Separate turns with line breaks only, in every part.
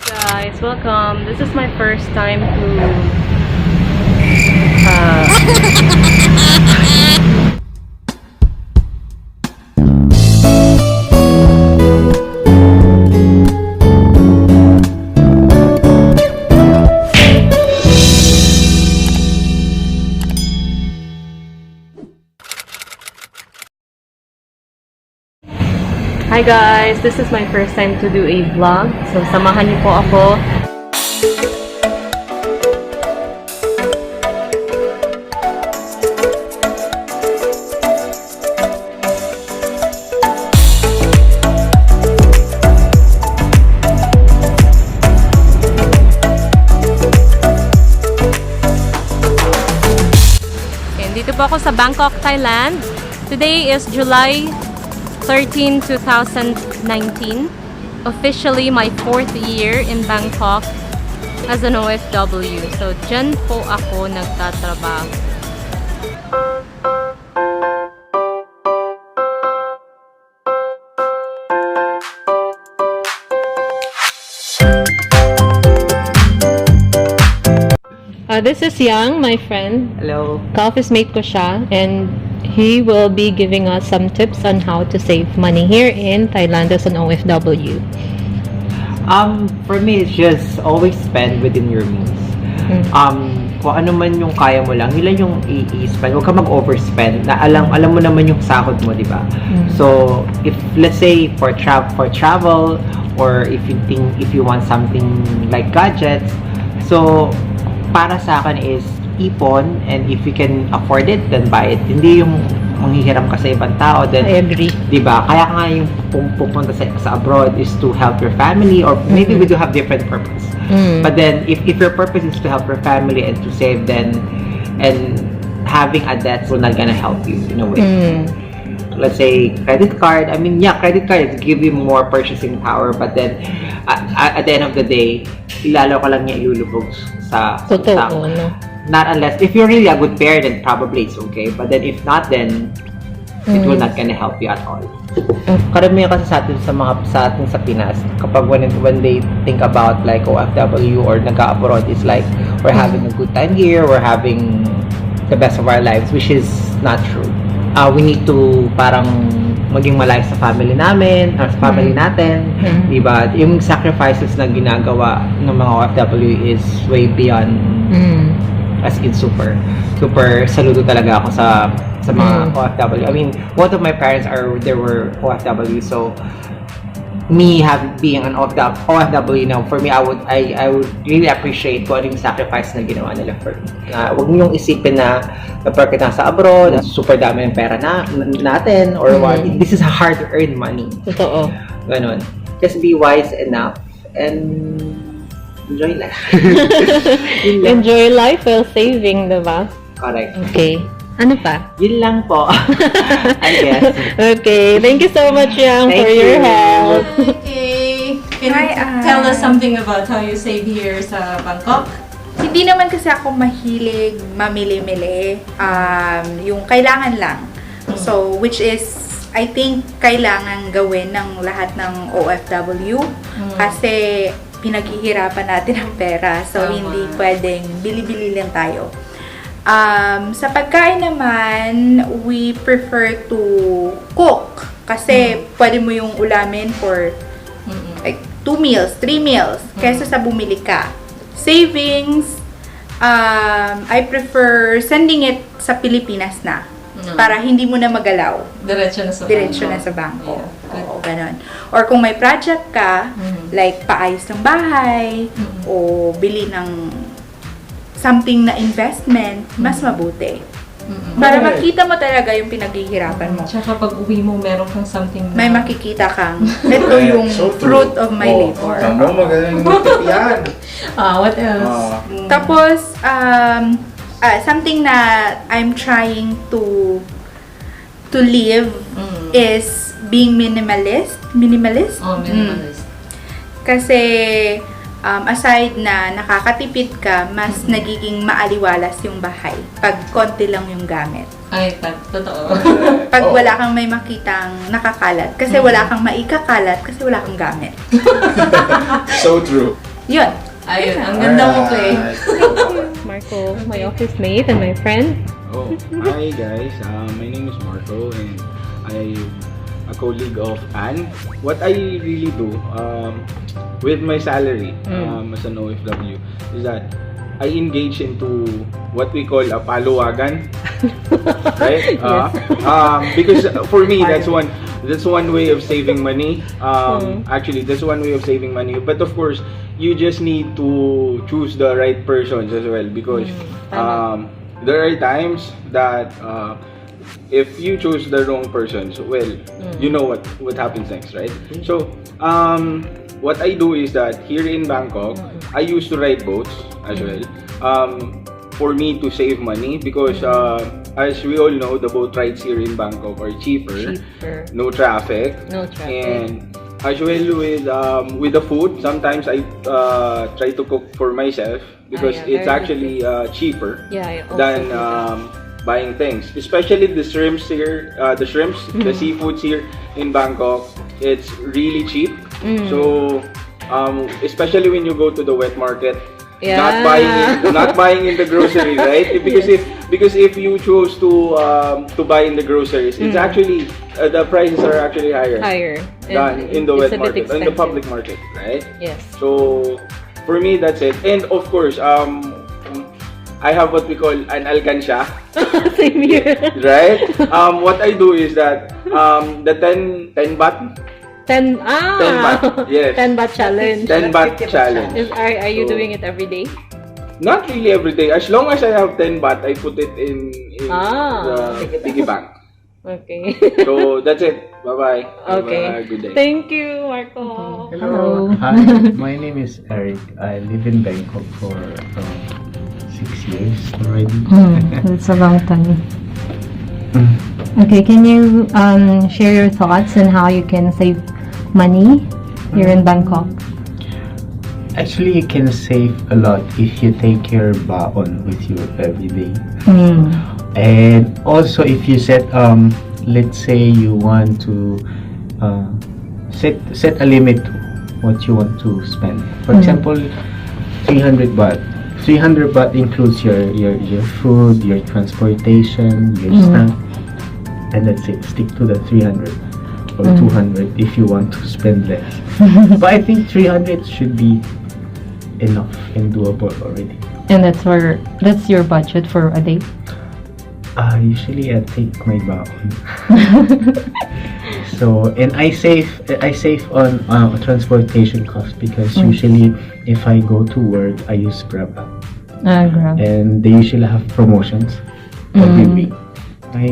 Guys, welcome. This is my first time to Hi guys, this is my first time to do a vlog. So samahan niyo po ako. And dito po ako sa Bangkok, Thailand. Today is July 13, 2019. Officially my 4th year in Bangkok as an OFW. So, dyan po ako nagtatrabaho. This is Yang, my friend.
Hello.
Ka-office mate ko siya, and he will be giving us some tips on how to save money here in Thailand as an OFW.
For me, it's just always spend within your means. Kung ano man yung kaya mo lang, yun lang yung i-spend. Huwag ka mag-overspend. Na alam mo naman yung sahod mo, di ba? So, if let's say for travel, or if you want something like gadgets, so para sa akin is ipon, and if you can afford it, then buy it. Hindi yung manghihiram ka sa ibang tao, then
I agree.
Diba? Kaya nga yung pupunta sa abroad is to help your family, or maybe we do have different purpose. But then if your purpose is to help your family and to save, then and having a debt will not gonna help you in a way. Let's say credit card. I mean, yeah, credit card give you more purchasing power, but then at the end of the day, lalo ka lang niya ilulubog sa
Totoo, no?
Not unless, if you're really a good pair, then probably it's okay. But then if not, then it will not gonna help you at all. Karamihan kasi sa atin sa Pinas, kapag when they think about like OFW or nag-abroad, it's like we're having a good time here, we're having the best of our lives, which is not true. We need to parang maging malayo sa family namin, or sa family natin, diba? Yung sacrifices na ginagawa ng mga OFW is way beyond, as in super saludo talaga ako sa mga OFW. I mean, both of my parents were OFW, so me being an OFW now, for me, I would really appreciate kung ano yung sacrifice na ginawa nila for me. Huwag niyong isipin na kapag nasa abroad, super dami ng pera natin, or what. This is hard-earned money.
Totoo.
Ganon. Just be wise enough and enjoy life.
Enjoy life while saving, diba?
Correct.
Okay. Ano pa?
Yun lang po. I guess.
Okay. Thank you so much, Yang, for your help.
Okay. Can you tell us something about how you save here sa Bangkok?
Hindi naman kasi ako mahilig mamili-mili. Yung kailangan lang. So, which is, I think, kailangan gawin ng lahat ng OFW. Kasi pinaghihirapan natin ang pera. So, hindi pwedeng bili-bili lang tayo. Sa pagkain naman, we prefer to cook. Kasi pwede mo yung ulamin for like 2 meals, 3 meals, kaysa sa bumili ka. Savings, I prefer sending it sa Pilipinas na. Para hindi mo na magalaw.
Diretso na sa bangko.
Yeah. Oo, ganun. Or kung may project ka, like paayos ng bahay, o bili ng something na investment, mas mabuti. Para makita mo talaga yung pinaghihirapan mo.
Tsaka pag uwi mo, meron kang something na...
May makikita kang, ito yung fruit of my labor.
Tama, magaling yung tip yan.
What else?
Tapos, something na I'm trying to live is being minimalist. Minimalist?
Minimalist.
Kasi, aside na nakakatipid ka, mas nagiging maaliwalas yung bahay pag konti lang yung gamit.
Ay, totoo.
Pag wala kang may makitang nakakalat, kasi wala kang maikakalat, kasi wala kang gamit.
So true.
Yun. Ayun, ang ganda mo, Clay.
Marco, my office mate and my friend.
Oh, hi guys. My name is Marco and I'm a colleague of Anne. What I really do with my salary as an OFW is that I engage into what we call a paluwagan, right? Because for me that's one way of saving money. Actually, that's one way of saving money. But of course, you just need to choose the right persons as well, because there are times that if you choose the wrong persons, well, you know what happens next, right? So what I do is that here in Bangkok, I used to ride boats as well, for me to save money, because as we all know, the boat rides here in Bangkok are cheaper. No traffic, and as well with the food, sometimes I try to cook for myself, because it's actually cheaper than buying things, especially the shrimps here, the seafoods here in Bangkok. It's really cheap. So especially when you go to the wet market, not buying in the grocery, right? Because if you choose to buy in the groceries, it's actually the prices are actually higher than in the wet market, in the public market, right?
Yes.
So for me, that's it. And of course, I have what we call an alkansya.
Same here.
Right? What I do is that the 10 baht.
10
baht, yes.
10 baht challenge.
10 baht challenge.
Are you doing it every day?
Not really every day. As long as I have 10 baht, I put it in the piggy bank.
Okay.
So that's it. Bye-bye.
Okay.
Have a good day.
Thank you, Marco.
Hello. Hi, my name is Eric. I live in Bangkok for 6 years already.
That's a long time. Okay, can you share your thoughts on how you can save money here in Bangkok?
Actually, you can save a lot if you take your baon with you every day. And also, if you set, let's say you want to set a limit to what you want to spend. For example, 300 baht. 300 baht includes your food, your transportation, your snack, and that's it. Stick to the 300 or 200 if you want to spend less. But I think 300 should be enough and doable already.
And that's your budget for a day?
Usually I take my baon. So, and I save on transportation costs, because usually if I go to work, I use Grab app.
Grab.
And they usually have promotions every week. My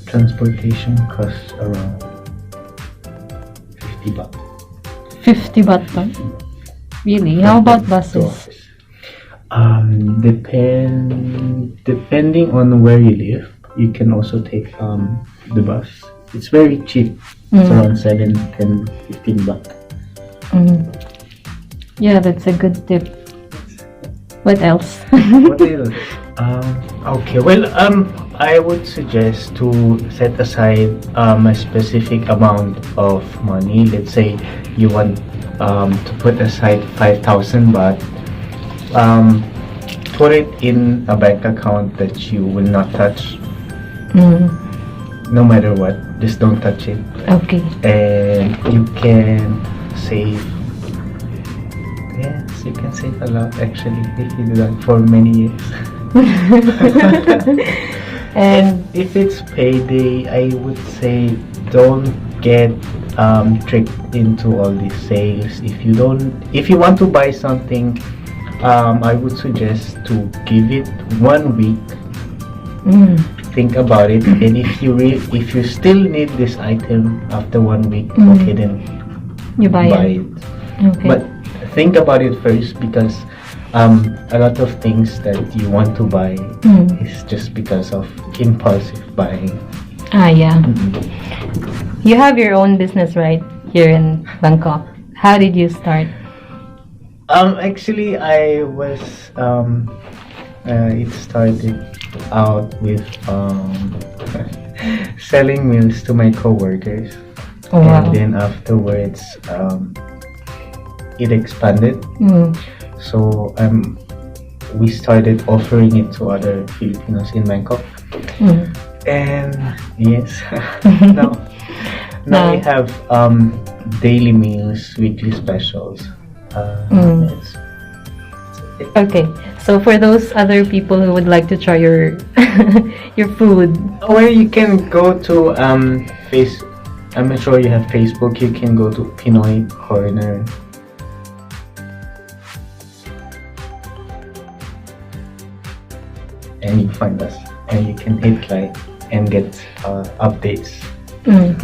transportation costs around 50 baht.
50 baht pa? Really? How about buses?
Depending on where you live, you can also take the bus. It's very cheap. It's around 7, 10, 15 baht.
Yeah, that's a good tip. What else?
What else? Okay, well, I would suggest to set aside a specific amount of money. Let's say you want to put aside 5,000 baht. Put it in a bank account that you will not touch. No matter what, just don't touch it.
Okay.
And you can save. Yes, you can save a lot actually if you do that for many years. And if it's payday, I would say don't get tricked into all these sales. If you want to buy something, I would suggest to give it 1 week. Think about it, and if you still need this item after 1 week, okay, then
you buy
it.
Okay.
But think about it first, because a lot of things that you want to buy is just because of impulsive buying.
Yeah. You have your own business, right, here in Bangkok. How did you start?
Actually, I was it started out with selling meals to my coworkers.
Oh, wow.
And then afterwards, it expanded.
Mm.
So we started offering it to other Filipinos in Bangkok.
Mm.
And yes, now we
Now-
have daily meals, weekly specials.
Mm.
Yes.
Okay, so for those other people who would like to try your your food,
Or you can go to I'm not sure you have Facebook. You can go to Pinoy Corner. And you find us, and you can hit like and get updates.
mm.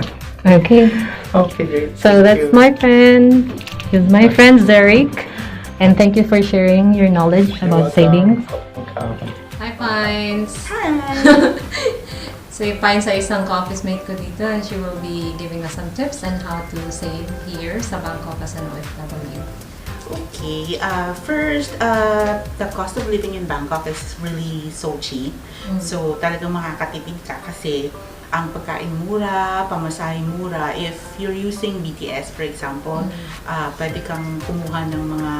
Okay.
Okay, great.
So
Thank
that's
you.
my friend. He's my friend Zarek, and thank you for sharing your knowledge
You're
about
welcome.
savings.
Welcome.
Hi, Pines.
Hi!
So, yung Pines ay isang office mate ko dito and she will be giving us some tips on how to save here sa Bangkok as an OFW.
Okay, first, the cost of living in Bangkok is really so cheap. So, talagang makakatipid ka kasi ang pagkain mura, pamasahe mura. If you're using BTS, for example, pwede kang kumuha ng mga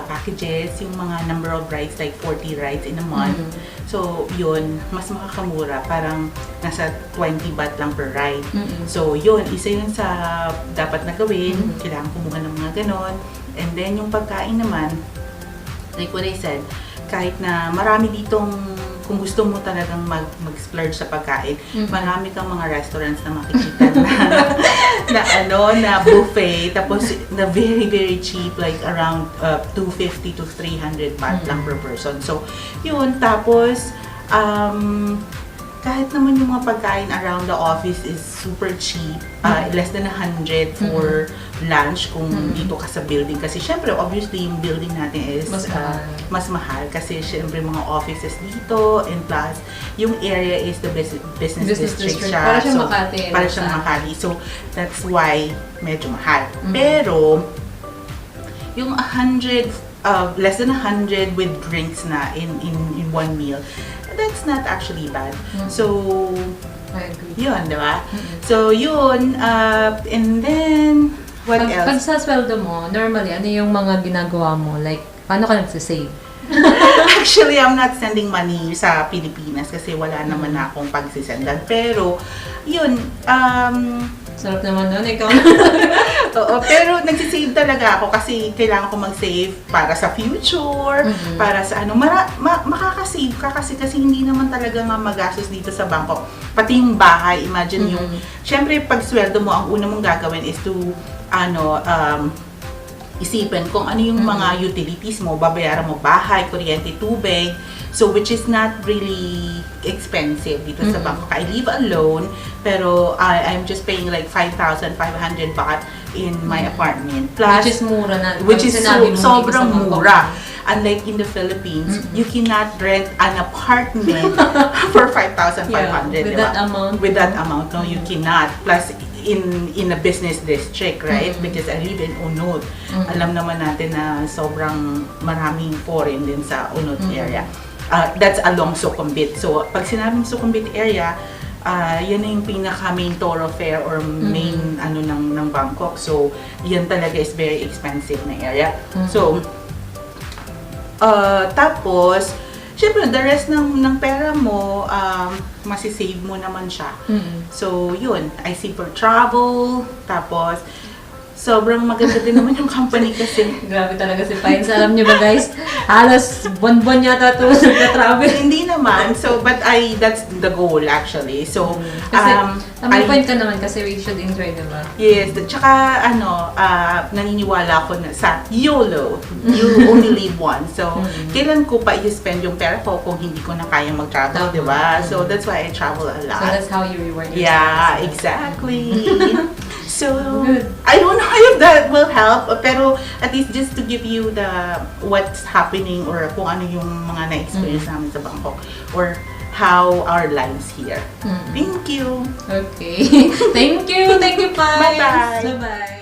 packages, yung mga number of rides, like 40 rides in a month. So, yun, mas makakamura. Parang nasa 20 baht lang per ride. So, yun, isa yun sa dapat na gawin. Kailangan kumuha ng mga ganon. And then, yung pagkain naman, like what I said, kahit na marami ditong, kung gusto mo talagang mag-splurge sa pagkain, marami kang mga restaurants na makikita na buffet, tapos na very, very cheap, like around 250 to 300 baht lang per person. So, yun. Tapos, kahit naman yung mga pagkain around the office is super cheap, less than 100 for lunch kung dito ka sa building. Kasi syempre, obviously, yung building natin is mas mahal kasi syempre mga offices dito, and plus, yung area is the business district siya.
Para siyang
So,
Makati.
Para siyang Makati. So, that's why medyo mahal. Pero, yung 100, less than 100 with drinks na in one meal, that's not actually bad. So,
I agree.
yun, di ba? So, yun. And then, what
Pag
else?
sa sweldo mo, normally, ano yung mga ginagawa mo? Like, paano ka nagsisave?
Actually, I'm not sending money sa Pilipinas kasi wala naman akong pagsisendan. Pero, yun,
Sarap naman nun, ikaw.
oo, pero nagsisave talaga ako kasi kailangan ko mag-save para sa future, para sa ano, makakasave ka kasi hindi naman talaga nga magastos dito sa Bangkok. Pati yung bahay, imagine yung, syempre pag sweldo mo, ang una mong gagawin is to, isipin kung ano yung mga utilities mo, babayaran mo bahay, kuryente, tubig. So, which is not really expensive dito sa Bangkok. I live alone, pero I'm just paying like 5,500 baht in my apartment. Plus,
Which is mura na.
which is
Sinabi mo,
sobrang
hindi ka sa Bangkok.
mura. Unlike in the Philippines, you cannot rent an apartment for 5,500,
With
diba?
that amount.
With that amount, no, you cannot. Plus, in a business district, right? Because I live in Unod. Alam naman natin na sobrang maraming foreign din sa Unod area. That's along Sukhumvit. So, pag sinabing Sukhumvit area, yan na yung pinaka main thoroughfare or main ano ng Bangkok. So, yan talaga is very expensive na area. So, tapos, syempre, the rest ng pera mo, masisave mo naman siya. So, yun. I save for travel. Tapos, sobrang maganda din naman yung company kasi.
Grabe talaga si Pines. Alam niyo ba guys, halos buwan-buwan yata ito nagka-travel.
Hindi naman. So, but that's the goal actually. So,
Kasi, may point ka naman kasi we should enjoy, diba?
yes. Tsaka, naniniwala ako na sa YOLO. You only live once. So, kailan ko pa i-spend yung pera ko kung hindi ko na kayang mag-travel, di ba? So, that's why I travel a lot.
So that's how you reward yourself.
Yeah, exactly. So,
Good.
I don't know if that will help, pero at least just to give you what's happening or kung ano yung mga na-experience namin sa Bangkok or how our lives here. Thank you.
Okay. Thank you. Thank you, Pines.
Bye-bye.
Bye-bye.